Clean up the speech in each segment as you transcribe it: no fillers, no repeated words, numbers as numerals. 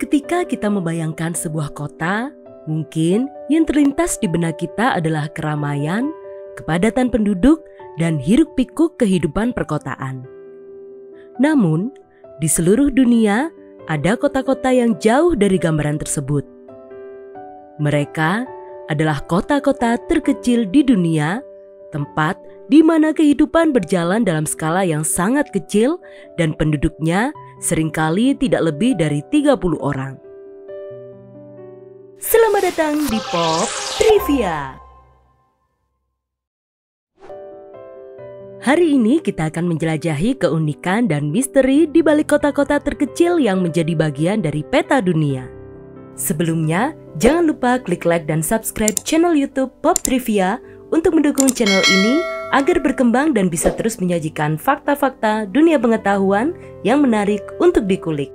Ketika kita membayangkan sebuah kota, mungkin yang terlintas di benak kita adalah keramaian, kepadatan penduduk, dan hiruk-pikuk kehidupan perkotaan. Namun, di seluruh dunia ada kota-kota yang jauh dari gambaran tersebut. Mereka adalah kota-kota terkecil di dunia, tempat di mana kehidupan berjalan dalam skala yang sangat kecil dan penduduknya seringkali tidak lebih dari 30 orang. Selamat datang di Pop Trivia. Hari ini kita akan menjelajahi keunikan dan misteri di balik kota-kota terkecil yang menjadi bagian dari peta dunia. Sebelumnya, jangan lupa klik like dan subscribe channel YouTube Pop Trivia untuk mendukung channel ini agar berkembang dan bisa terus menyajikan fakta-fakta dunia pengetahuan yang menarik untuk dikulik.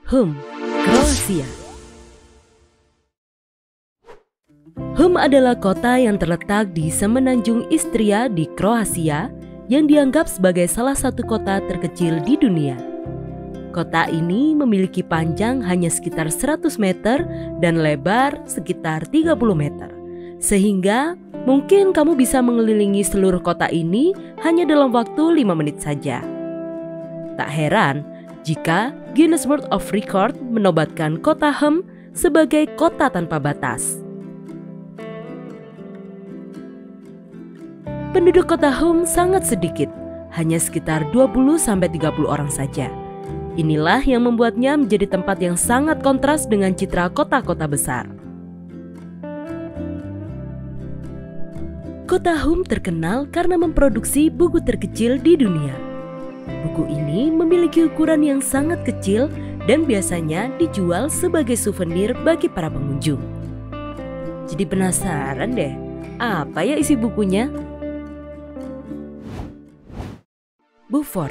Kroasia. Adalah kota yang terletak di semenanjung Istria di Kroasia yang dianggap sebagai salah satu kota terkecil di dunia. Kota ini memiliki panjang hanya sekitar 100 meter dan lebar sekitar 30 meter. Sehingga mungkin kamu bisa mengelilingi seluruh kota ini hanya dalam waktu 5 menit saja. Tak heran jika Guinness World of Record menobatkan kota sebagai kota tanpa batas. Penduduk kota sangat sedikit, hanya sekitar 20-30 orang saja. Inilah yang membuatnya menjadi tempat yang sangat kontras dengan citra kota-kota besar. Kota terkenal karena memproduksi buku terkecil di dunia. Buku ini memiliki ukuran yang sangat kecil dan biasanya dijual sebagai souvenir bagi para pengunjung. Jadi penasaran deh, apa ya isi bukunya? Beaufort.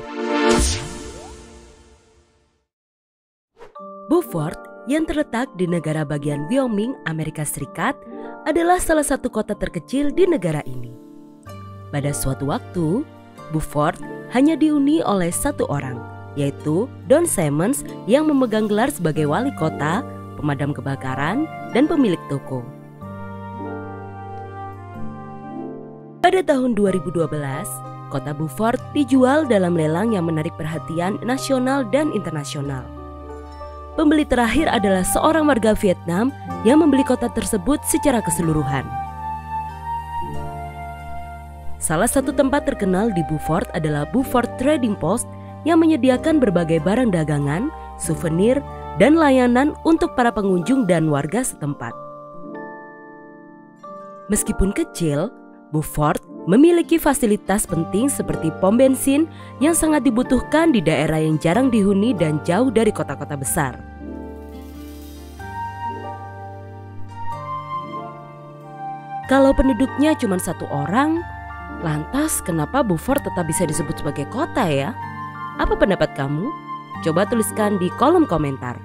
Beaufort yang terletak di negara bagian Wyoming, Amerika Serikat adalah salah satu kota terkecil di negara ini. Pada suatu waktu, Beaufort hanya dihuni oleh satu orang, yaitu Don Simmons yang memegang gelar sebagai wali kota, pemadam kebakaran, dan pemilik toko. Pada tahun 2012, kota Beaufort dijual dalam lelang yang menarik perhatian nasional dan internasional. Pembeli terakhir adalah seorang warga Vietnam yang membeli kota tersebut secara keseluruhan. Salah satu tempat terkenal di Beaufort adalah Beaufort Trading Post yang menyediakan berbagai barang dagangan, souvenir, dan layanan untuk para pengunjung dan warga setempat. Meskipun kecil, Beaufort memiliki fasilitas penting seperti pom bensin yang sangat dibutuhkan di daerah yang jarang dihuni dan jauh dari kota-kota besar. Kalau penduduknya cuma satu orang, lantas kenapa Beaufort tetap bisa disebut sebagai kota ya? Apa pendapat kamu? Coba tuliskan di kolom komentar.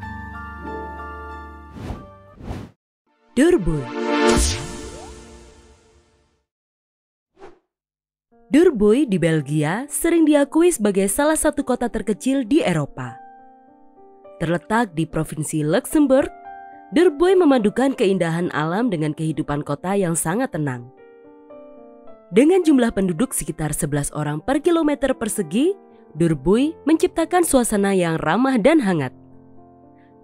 Dordogne. Dordogne di Belgia sering diakui sebagai salah satu kota terkecil di Eropa. Terletak di Provinsi Luxembourg, Dordogne memadukan keindahan alam dengan kehidupan kota yang sangat tenang. Dengan jumlah penduduk sekitar 11 orang per kilometer persegi, Dordogne menciptakan suasana yang ramah dan hangat.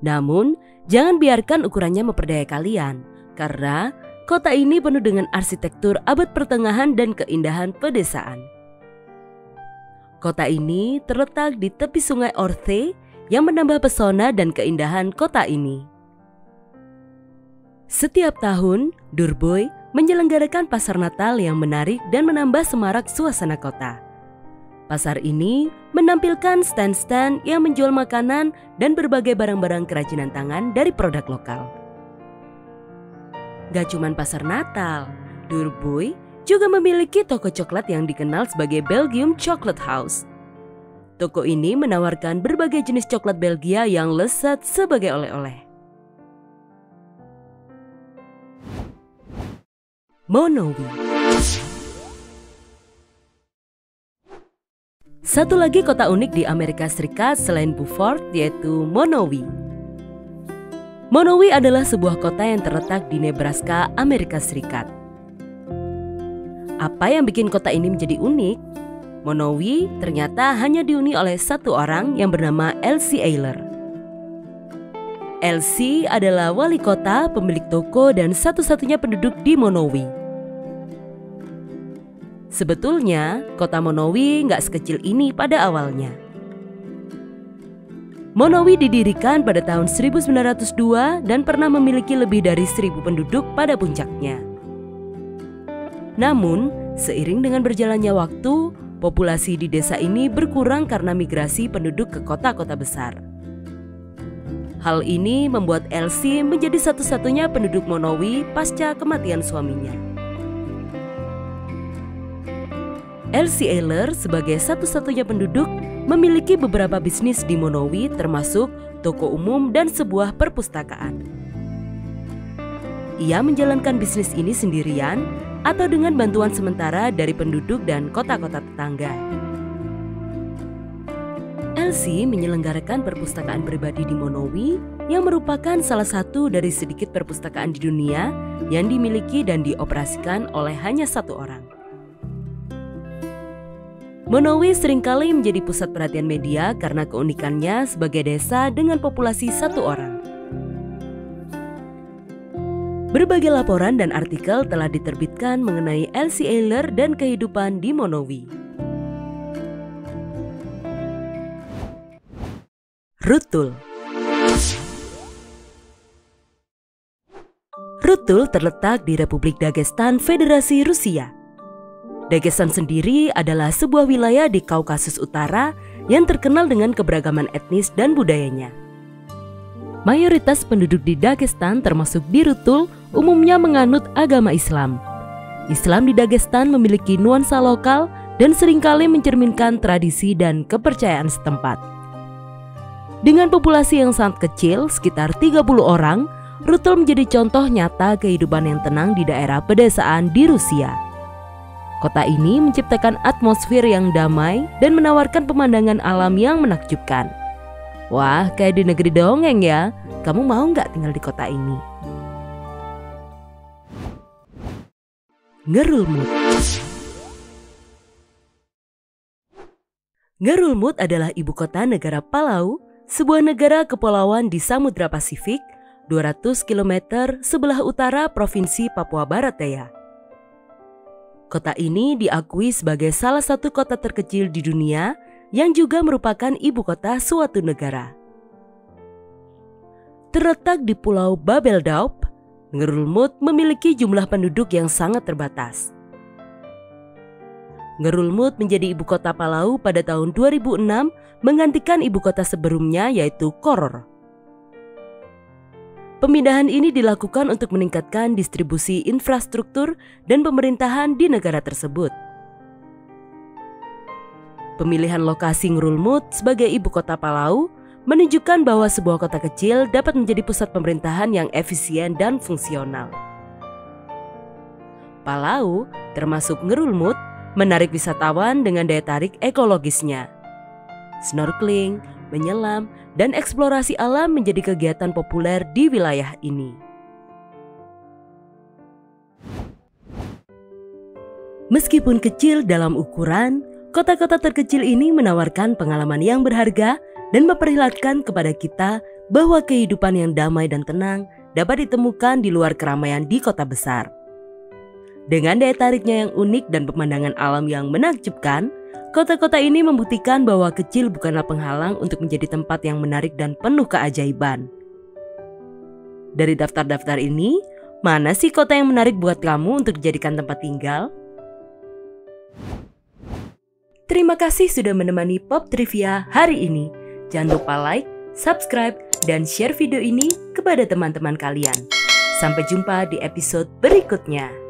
Namun, jangan biarkan ukurannya memperdaya kalian, karena kota ini penuh dengan arsitektur abad pertengahan dan keindahan pedesaan. Kota ini terletak di tepi sungai Orthe yang menambah pesona dan keindahan kota ini. Setiap tahun, Dordogne menyelenggarakan pasar Natal yang menarik dan menambah semarak suasana kota. Pasar ini menampilkan stand-stand yang menjual makanan dan berbagai barang-barang kerajinan tangan dari produk lokal. Gak cuman pasar Natal, Dordogne juga memiliki toko coklat yang dikenal sebagai Belgium Chocolate House. Toko ini menawarkan berbagai jenis coklat Belgia yang lezat sebagai oleh-oleh. Monowil. Satu lagi kota unik di Amerika Serikat selain Beaufort yaitu Monowi. Monowi adalah sebuah kota yang terletak di Nebraska, Amerika Serikat. Apa yang bikin kota ini menjadi unik? Monowi ternyata hanya dihuni oleh satu orang yang bernama Elsie Ayler. Elsie adalah wali kota, pemilik toko, dan satu-satunya penduduk di Monowi. Sebetulnya, kota Monowi nggak sekecil ini pada awalnya. Monowi didirikan pada tahun 1902 dan pernah memiliki lebih dari 1.000 penduduk pada puncaknya. Namun, seiring dengan berjalannya waktu, populasi di desa ini berkurang karena migrasi penduduk ke kota-kota besar. Hal ini membuat Elsie menjadi satu-satunya penduduk Monowi pasca kematian suaminya. Elsie Ayler sebagai satu-satunya penduduk memiliki beberapa bisnis di Monowi termasuk toko umum dan sebuah perpustakaan. Ia menjalankan bisnis ini sendirian atau dengan bantuan sementara dari penduduk dan kota-kota tetangga. Elsie menyelenggarakan perpustakaan pribadi di Monowi yang merupakan salah satu dari sedikit perpustakaan di dunia yang dimiliki dan dioperasikan oleh hanya satu orang. Monowi seringkali menjadi pusat perhatian media karena keunikannya sebagai desa dengan populasi satu orang. Berbagai laporan dan artikel telah diterbitkan mengenai Elsie Ayler dan kehidupan di Monowi. Rutul. Rutul terletak di Republik Dagestan, Federasi Rusia. Dagestan sendiri adalah sebuah wilayah di Kaukasus Utara yang terkenal dengan keberagaman etnis dan budayanya. Mayoritas penduduk di Dagestan termasuk di Rutul umumnya menganut agama Islam. Islam di Dagestan memiliki nuansa lokal dan seringkali mencerminkan tradisi dan kepercayaan setempat. Dengan populasi yang sangat kecil, sekitar 30 orang, Rutul menjadi contoh nyata kehidupan yang tenang di daerah pedesaan di Rusia. Kota ini menciptakan atmosfer yang damai dan menawarkan pemandangan alam yang menakjubkan. Wah, kayak di negeri dongeng ya. Kamu mau nggak tinggal di kota ini? Ngerulmud. Ngerulmud adalah ibu kota negara Palau, sebuah negara kepulauan di Samudra Pasifik, 200 km sebelah utara Provinsi Papua Barat Daya. Kota ini diakui sebagai salah satu kota terkecil di dunia yang juga merupakan ibu kota suatu negara. Terletak di Pulau Babeldaob, Ngerulmud memiliki jumlah penduduk yang sangat terbatas. Ngerulmud menjadi ibu kota Palau pada tahun 2006 menggantikan ibu kota sebelumnya yaitu Koror. Pemindahan ini dilakukan untuk meningkatkan distribusi infrastruktur dan pemerintahan di negara tersebut. Pemilihan lokasi Ngerulmud sebagai ibu kota Palau menunjukkan bahwa sebuah kota kecil dapat menjadi pusat pemerintahan yang efisien dan fungsional. Palau, termasuk Ngerulmud, menarik wisatawan dengan daya tarik ekologisnya. Snorkeling, menyelam, dan eksplorasi alam menjadi kegiatan populer di wilayah ini. Meskipun kecil dalam ukuran, kota-kota terkecil ini menawarkan pengalaman yang berharga dan memperlihatkan kepada kita bahwa kehidupan yang damai dan tenang dapat ditemukan di luar keramaian di kota besar. Dengan daya tariknya yang unik dan pemandangan alam yang menakjubkan, kota-kota ini membuktikan bahwa kecil bukanlah penghalang untuk menjadi tempat yang menarik dan penuh keajaiban. Dari daftar-daftar ini, mana sih kota yang menarik buat kamu untuk dijadikan tempat tinggal? Terima kasih sudah menemani Pop Trivia hari ini. Jangan lupa like, subscribe, dan share video ini kepada teman-teman kalian. Sampai jumpa di episode berikutnya.